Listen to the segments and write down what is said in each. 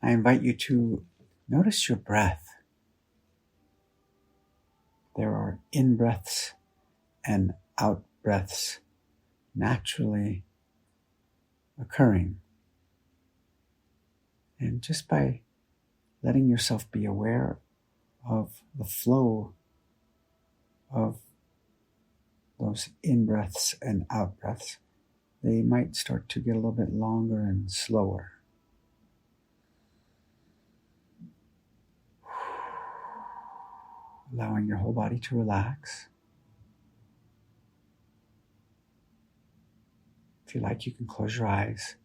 I invite you to notice your breath. There are in-breaths and out-breaths naturally occurring. And just by letting yourself be aware of the flow of those in-breaths and out-breaths, they might start to get a little bit longer and slower. Allowing your whole body to relax. If you like, you can close your eyes.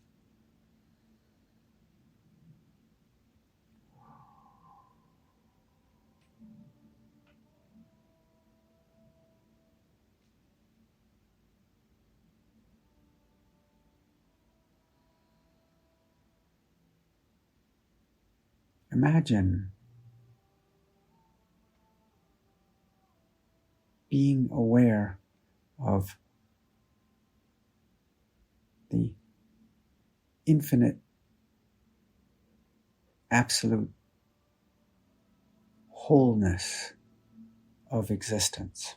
Imagine being aware of the infinite, absolute wholeness of existence.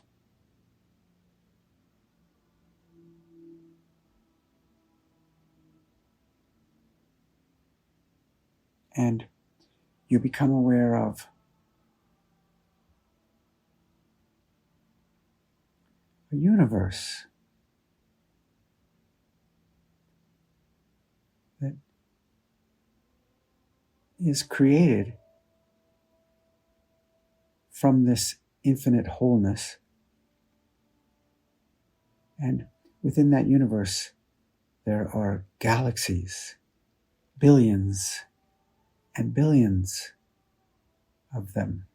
And you become aware of a universe that is created from this infinite wholeness. And within that universe, there are galaxies, billions and billions of them.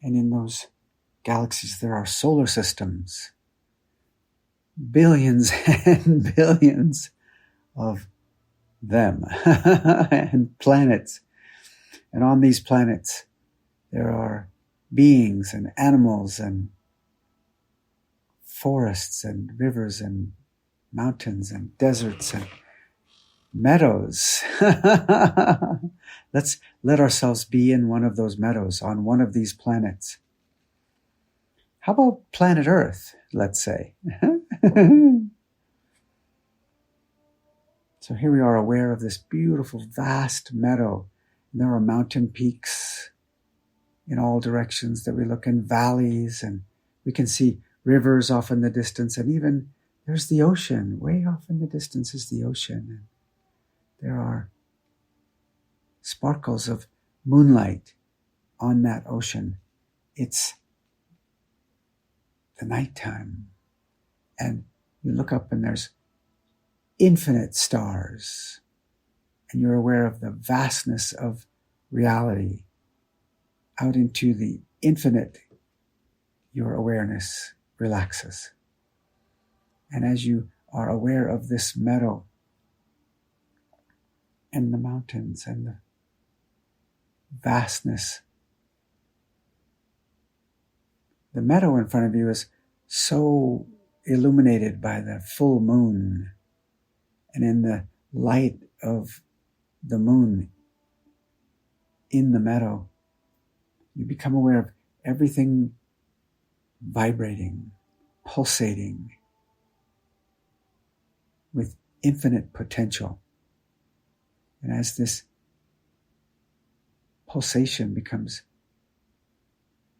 And in those galaxies, there are solar systems, billions and billions of them, and planets. And on these planets, there are beings and animals and forests and rivers and mountains and deserts and meadows. Let's let ourselves be in one of those meadows on one of these planets. How about planet Earth, let's say? So here we are, aware of this beautiful, vast meadow. And there are mountain peaks in all directions that we look in, valleys, and we can see rivers off in the distance, and even there's the ocean. Way off in the distance is the ocean. And there are sparkles of moonlight on that ocean. It's the nighttime. And you look up and there's infinite stars. And you're aware of the vastness of reality. Out into the infinite, your awareness relaxes. And as you are aware of this meadow, and the mountains and the vastness, the meadow in front of you is so illuminated by the full moon. And in the light of the moon in the meadow, you become aware of everything vibrating, pulsating with infinite potential. And as this pulsation becomes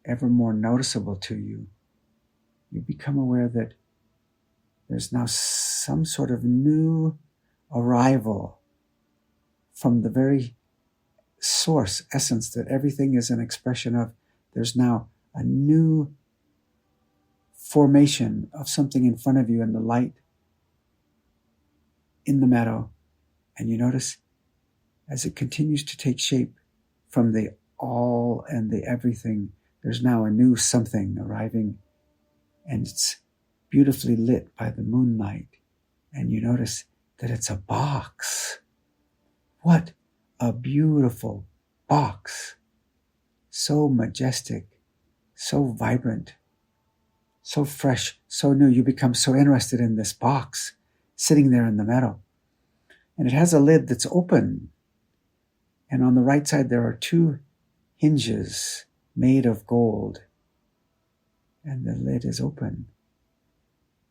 ever more noticeable to you, you become aware that there's now some sort of new arrival from the very source, essence that everything is an expression of. There's now a new formation of something in front of you in the light in the meadow. And you notice as it continues to take shape from the all and the everything, there's now a new something arriving, and it's beautifully lit by the moonlight. And you notice that it's a box. What a beautiful box. So majestic, so vibrant, so fresh, so new. You become so interested in this box sitting there in the meadow. And it has a lid that's open. And on the right side, there are two hinges made of gold. And the lid is open.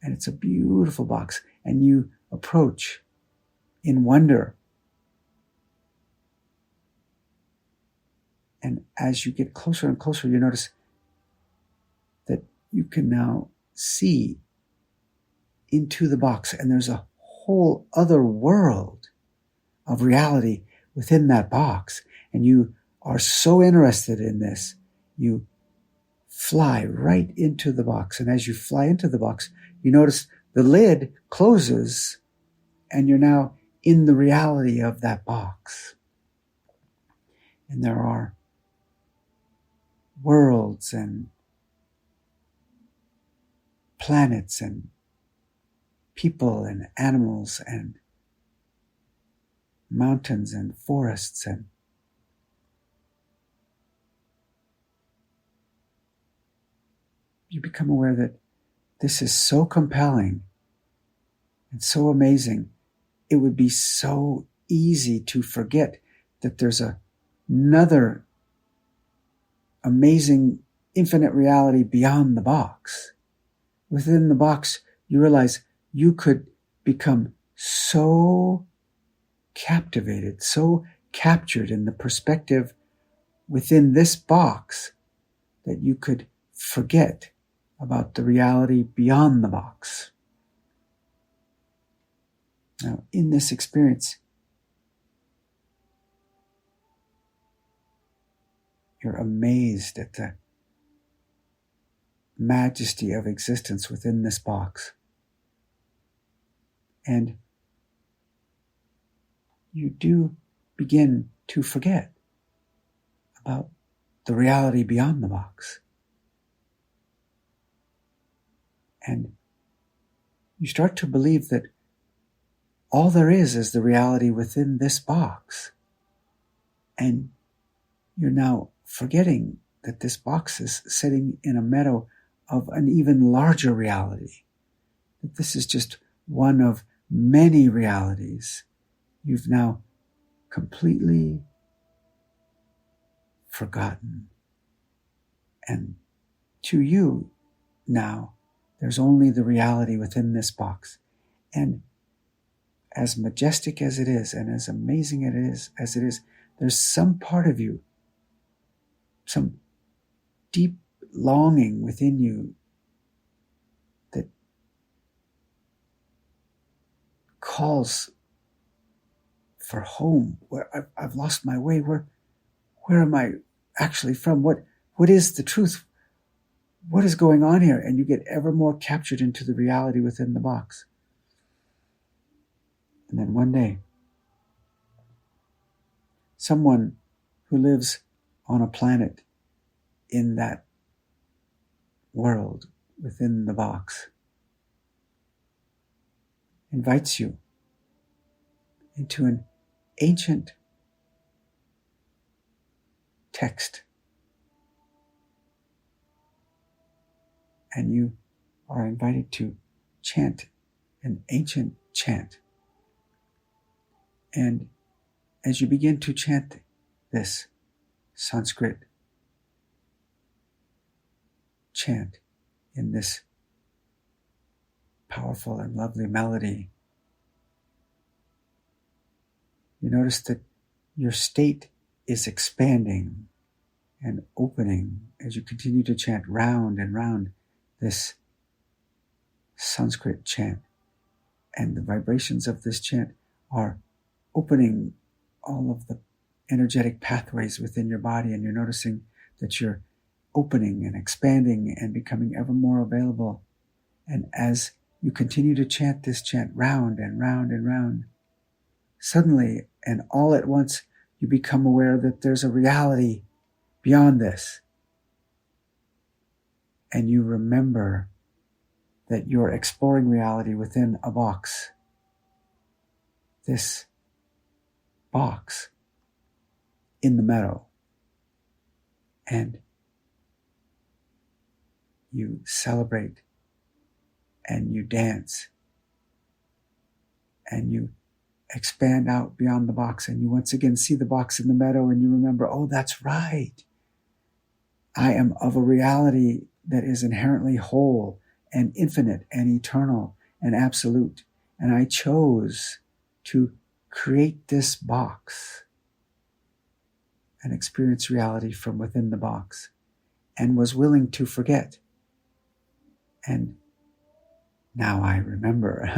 And it's a beautiful box. And you approach in wonder. And as you get closer and closer, you notice that you can now see into the box. And there's a whole other world of reality within that box. And you are so interested in this, you fly right into the box. And as you fly into the box, you notice the lid closes and you're now in the reality of that box. And there are worlds and planets and people and animals and mountains and forests, and you become aware that this is so compelling and so amazing. It would be so easy to forget that there's another amazing infinite reality beyond the box. Within the box, you realize you could become so captivated, so captured in the perspective within this box that you could forget about the reality beyond the box. Now, in this experience, you're amazed at the majesty of existence within this box. And you do begin to forget about the reality beyond the box. And you start to believe that all there is the reality within this box. And you're now forgetting that this box is sitting in a meadow of an even larger reality. That this is just one of many realities you've now completely forgotten. And to you now, there's only the reality within this box. And as majestic as it is, and as amazing as it is, there's some part of you, some deep longing within you that calls for home. Where I've lost my way. Where am I actually from? What is the truth? What is going on here? And you get ever more captured into the reality within the box. And then one day, someone who lives on a planet in that world within the box invites you into an ancient text. And you are invited to chant an ancient chant. And as you begin to chant this Sanskrit chant in this powerful and lovely melody, you notice that your state is expanding and opening as you continue to chant round and round this Sanskrit chant. And the vibrations of this chant are opening all of the energetic pathways within your body, and you're noticing that you're opening and expanding and becoming ever more available. And as you continue to chant this chant round and round and round, suddenly and all at once you become aware that there's a reality beyond this. And you remember that you're exploring reality within a box. This box in the meadow. And you celebrate and you dance and you expand out beyond the box, and you once again see the box in the meadow, and you remember, oh, that's right. I am of a reality that is inherently whole and infinite and eternal and absolute. And I chose to create this box and experience reality from within the box, and was willing to forget. And now I remember.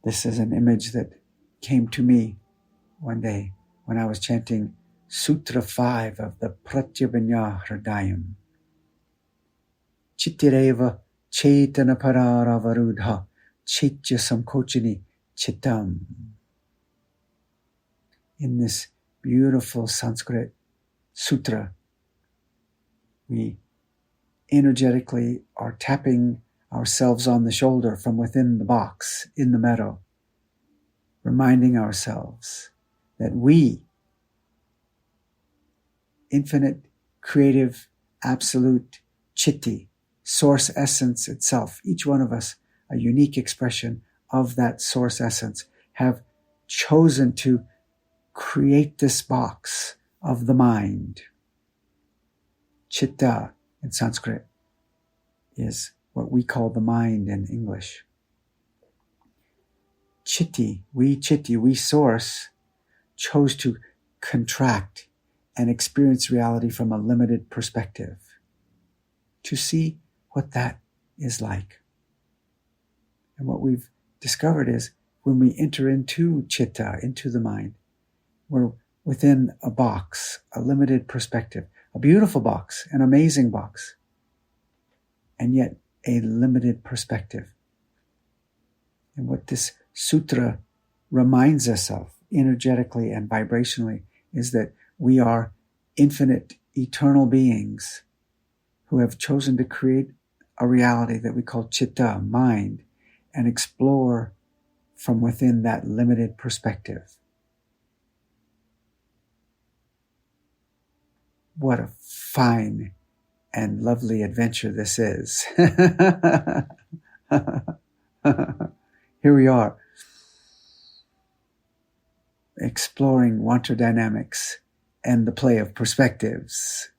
This is an image that came to me one day when I was chanting Sutra 5 of the Pratyabhijñā-hṛdayam. Chittireva chetana parara varudha chaitya samkochini chittam. In this beautiful Sanskrit sutra, we energetically are tapping ourselves on the shoulder from within the box in the meadow, reminding ourselves that we, infinite, creative, absolute Chiti, source essence itself, each one of us a unique expression of that source essence, have chosen to create this box of the mind. Chitta in Sanskrit is what we call the mind in English. Chiti, we source, chose to contract and experience reality from a limited perspective, to see what that is like. And what we've discovered is when we enter into chitta, into the mind, we're within a box, a limited perspective, a beautiful box, an amazing box, and yet a limited perspective. And what this sutra reminds us of energetically and vibrationally is that we are infinite, eternal beings who have chosen to create a reality that we call chitta, mind, and explore from within that limited perspective. What a fine and lovely adventure this is. Here we are, exploring water dynamics and the play of perspectives.